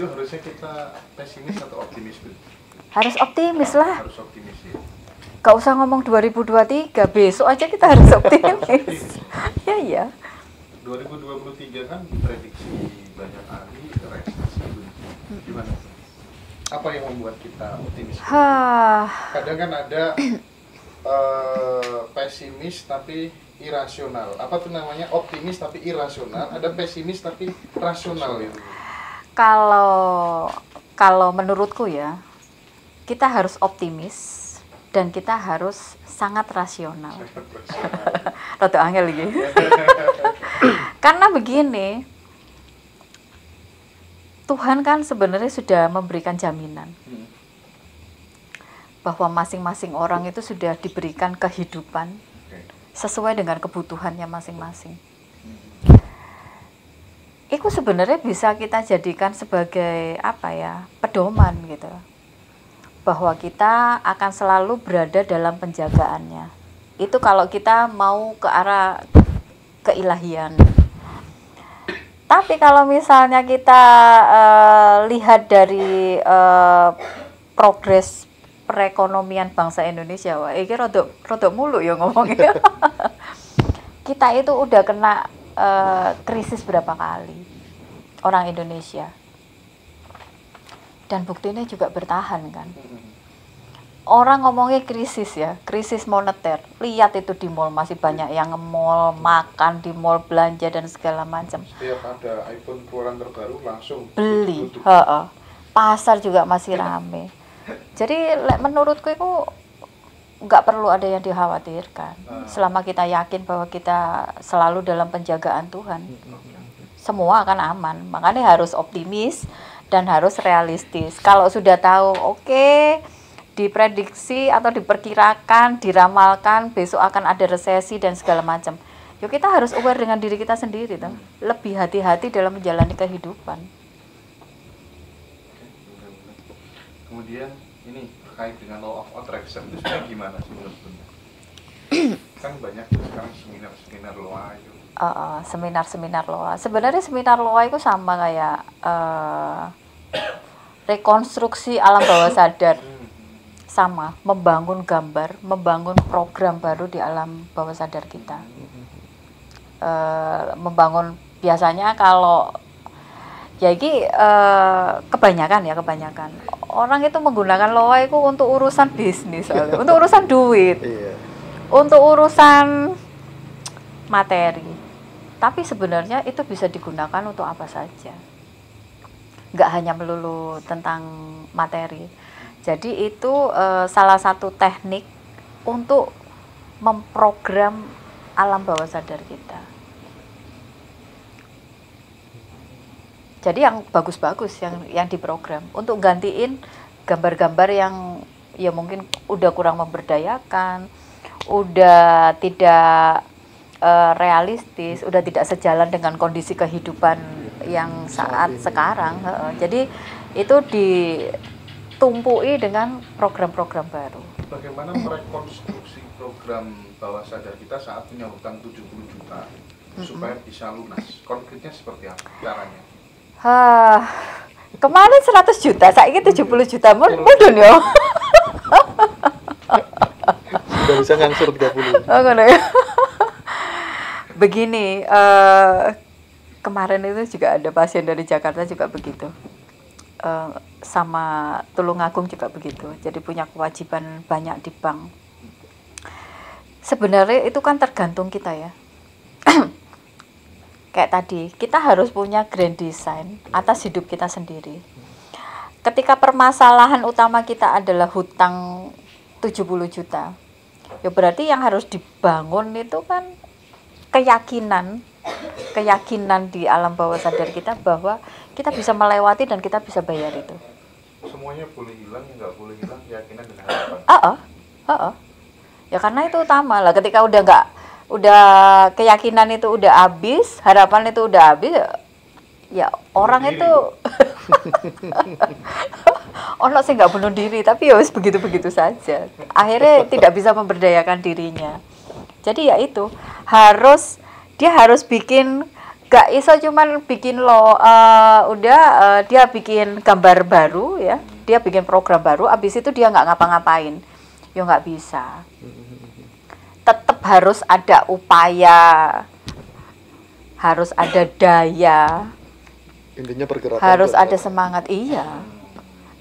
Ayo harusnya kita pesimis atau optimis, Bu? Harus optimis lah. Harus optimis ya. Gak usah ngomong 2023, besok aja kita harus optimis. Ya iya. 2023 kan diprediksi banyak ahli resesi. Gimana? Apa yang membuat kita optimis? Kadang kan ada pesimis tapi irasional. Apa tuh namanya? Optimis tapi irasional. Ada pesimis tapi rasional itu. Kalau menurutku ya, kita harus optimis dan kita harus sangat rasional. Rada angel iki. Karena begini, Tuhan kan sebenarnya sudah memberikan jaminan bahwa masing-masing orang itu sudah diberikan kehidupan sesuai dengan kebutuhannya masing-masing. Itu sebenarnya bisa kita jadikan sebagai pedoman gitu, bahwa kita akan selalu berada dalam penjagaannya. Itu kalau kita mau ke arah keilahian. Tapi kalau misalnya kita lihat dari progres perekonomian bangsa Indonesia, wah ini rodok mulu ya ngomongnya. Kita itu udah kena krisis berapa kali orang Indonesia, dan buktinya juga bertahan kan. Orang ngomongnya krisis ya, krisis moneter. Lihat itu di mall masih banyak yang nge-mall, makan di mall, belanja dan segala macam. Setiap ada iPhone keluaran terbaru langsung beli. Pasar juga masih rame. Jadi menurutku itu nggak perlu ada yang dikhawatirkan. Selama kita yakin bahwa kita selalu dalam penjagaan Tuhan, semua akan aman. Makanya harus optimis dan harus realistis. Kalau sudah tahu, oke, diprediksi atau diperkirakan, diramalkan besok akan ada resesi dan segala macam, yuk kita harus aware dengan diri kita sendiri, toh. Lebih hati-hati dalam menjalani kehidupan. Kemudian ini terkait dengan law of attraction itu sebenarnya gimana sih menurutnya? Kan banyak sekarang seminar-seminar loa itu. Seminar-seminar loa. Sebenarnya seminar loa itu sama kayak rekonstruksi alam bawah sadar. Sama, membangun gambar, membangun program baru di alam bawah sadar kita. Membangun biasanya kalau ya ini kebanyakan orang itu menggunakan loa itu untuk urusan bisnis, untuk urusan duit, untuk urusan materi. Tapi sebenarnya itu bisa digunakan untuk apa saja, nggak hanya melulu tentang materi. Jadi itu salah satu teknik untuk memprogram alam bawah sadar kita. Jadi yang bagus-bagus yang diprogram untuk gantiin gambar-gambar yang ya mungkin udah kurang memberdayakan, udah tidak realistis, udah tidak sejalan dengan kondisi kehidupan yang saat sekarang. Jadi itu ditumpui dengan program-program baru. Bagaimana merekonstruksi program bawah sadar kita saat punya hutang 70 juta supaya bisa lunas? Konkretnya seperti apa caranya? Kemarin 100 juta, saiki 70 juta, mudun yo. Sudah bisa ngangsur 30. Oh, ngono ya. Begini, kemarin itu juga ada pasien dari Jakarta juga begitu. Sama Tulungagung juga begitu. Jadi punya kewajiban banyak di bank. Sebenarnya itu kan tergantung kita ya. Kayak tadi, kita harus punya grand design atas hidup kita sendiri. Ketika permasalahan utama kita adalah hutang 70 juta, ya berarti yang harus dibangun itu kan keyakinan di alam bawah sadar kita bahwa kita bisa melewati dan kita bisa bayar itu. Semuanya boleh hilang, yang nggak boleh hilang keyakinan dan harapan. Ya karena itu utama lah. Ketika udah keyakinan itu udah habis, harapan itu udah habis, ya orang itu ono sih nggak bunuh diri, tapi ya wis begitu-begitu saja. Akhirnya tidak bisa memberdayakan dirinya. Jadi ya itu dia harus bikin gak iso cuman bikin dia bikin gambar baru ya, dia bikin program baru, abis itu dia nggak ngapa-ngapain, ya nggak bisa. Tetap harus ada upaya, harus ada daya, Intinya pergerakan. harus ada semangat. Iya.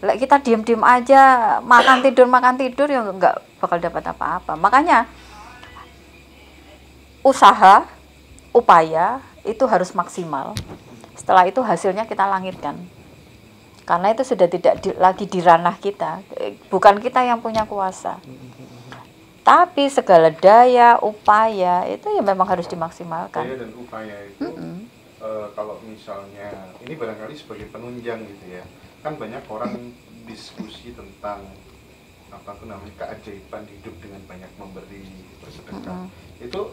Lek kita diem-diem aja, makan tidur ya nggak bakal dapat apa-apa. Makanya usaha, upaya itu harus maksimal. Setelah itu hasilnya kita langitkan. Karena itu sudah tidak lagi di ranah kita. Bukan kita yang punya kuasa. Tapi segala daya, upaya itu ya memang harus dimaksimalkan. Daya dan upaya itu kalau misalnya ini barangkali sebagai penunjang gitu ya. Kan banyak orang diskusi tentang apa tuh namanya keajaiban hidup dengan banyak memberi, bersedekah. Itu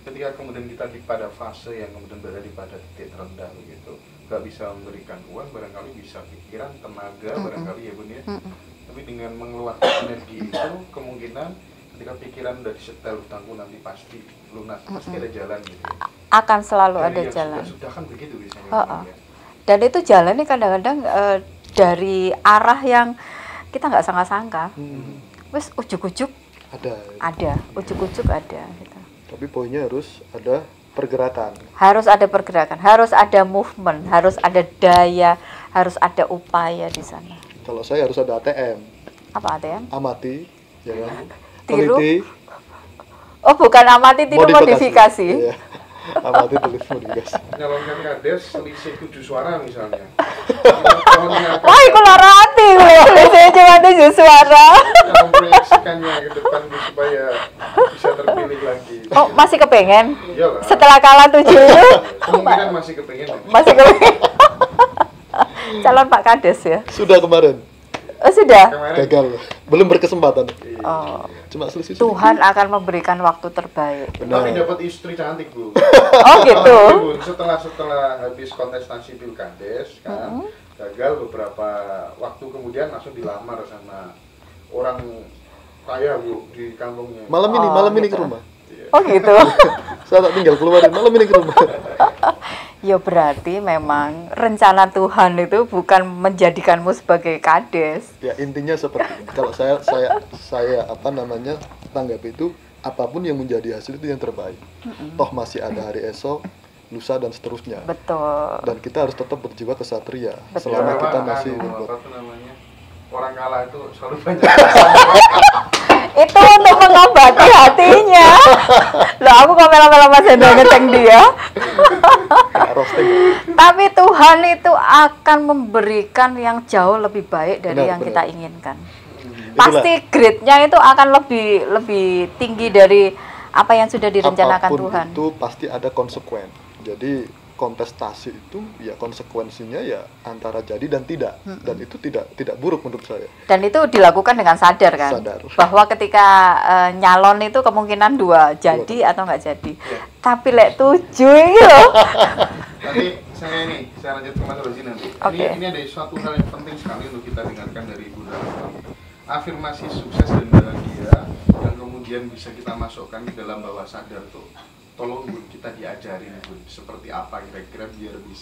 ketika kemudian kita pada fase yang kemudian berada pada titik terendah begitu, nggak bisa memberikan uang, barangkali bisa pikiran, tenaga, barangkali ya Bun ya. Tapi dengan mengeluarkan energi itu, kemungkinan ketika pikiran udah disetel utangku nanti pasti lunas, pasti ada jalan gitu ya. Akan selalu Dari ada yang jalan. Sudah kan begitu biasanya. Ya. Dan itu jalannya kadang-kadang dari arah yang kita nggak sangka-sangka. Wes ujuk-ujuk ada, ujuk-ujuk ada gitu. Tapi poinnya harus ada pergerakan. Harus ada pergerakan, harus ada movement, harus ada daya, harus ada upaya di sana. Kalau saya harus ada ATM. Apa ATM? Amati, ya kan? Tiru? Teliti, Oh, bukan amati, tiru modifikasi. Iya. Amati, tulis, modifikasi. Nyalonkan kades selisih 7 suara misalnya. Wah, itu lara hati gue. Saya cuma 7 suara. Memproyeksikannya ke depan supaya bisa terpilih lagi. Oh, masih kepengen? Iyalah. Setelah kalah 7 itu? Kemungkinan masih kepengen. Masih kepengen. Calon Pak Kades ya? Sudah kemarin, Oh, sudah? Kemarin gagal. Belum berkesempatan. Oh, Cuma selisih. Tuhan akan memberikan waktu terbaik. tapi dapat istri cantik Bu. Oh, gitu? Bu, setelah habis kontestasi pilkades kan, gagal beberapa waktu kemudian langsung dilamar sama orang kaya Bu di kampungnya. Malam ini gitu. ke rumah. Oh, gitu? Saya tak tinggal keluarin, malam ini ke rumah. Ya berarti memang rencana Tuhan itu bukan menjadikanmu sebagai kades. Ya intinya seperti ini. Kalau saya apa namanya tanggapi itu, apapun yang menjadi hasil itu yang terbaik. Toh masih ada hari esok, lusa dan seterusnya. Betul. Dan kita harus tetap berjiwa kesatria. Betul. Selama kita Memang masih apa tuh namanya, orang kalah itu selalu banyak. Itu untuk mengobati hatinya. Loh, aku kok melo-melo Mas Hendra ngeceng dia. roasting. Tapi Tuhan itu akan memberikan yang jauh lebih baik dari yang kita inginkan. Pasti grade-nya itu akan lebih tinggi dari apa yang sudah direncanakan Apapun Tuhan. itu pasti ada konsekuen. Jadi kontestasi itu ya konsekuensinya ya antara jadi dan tidak. Dan itu tidak buruk menurut saya. Dan itu dilakukan dengan sadar kan? Sadar. Bahwa ketika nyalon itu kemungkinan 2 jadi atau nggak jadi. Tapi lek 7 ini loh. Nanti saya lanjut ke Mas Rozi nanti. Oke. Ini ada suatu hal yang penting sekali untuk kita dengarkan dari Ibu Rahma. Afirmasi sukses dan bahagia yang kemudian bisa kita masukkan di dalam bawah sadar tuh. Tolong Bun, kita diajarin Bun, seperti apa kira-kira biar bisa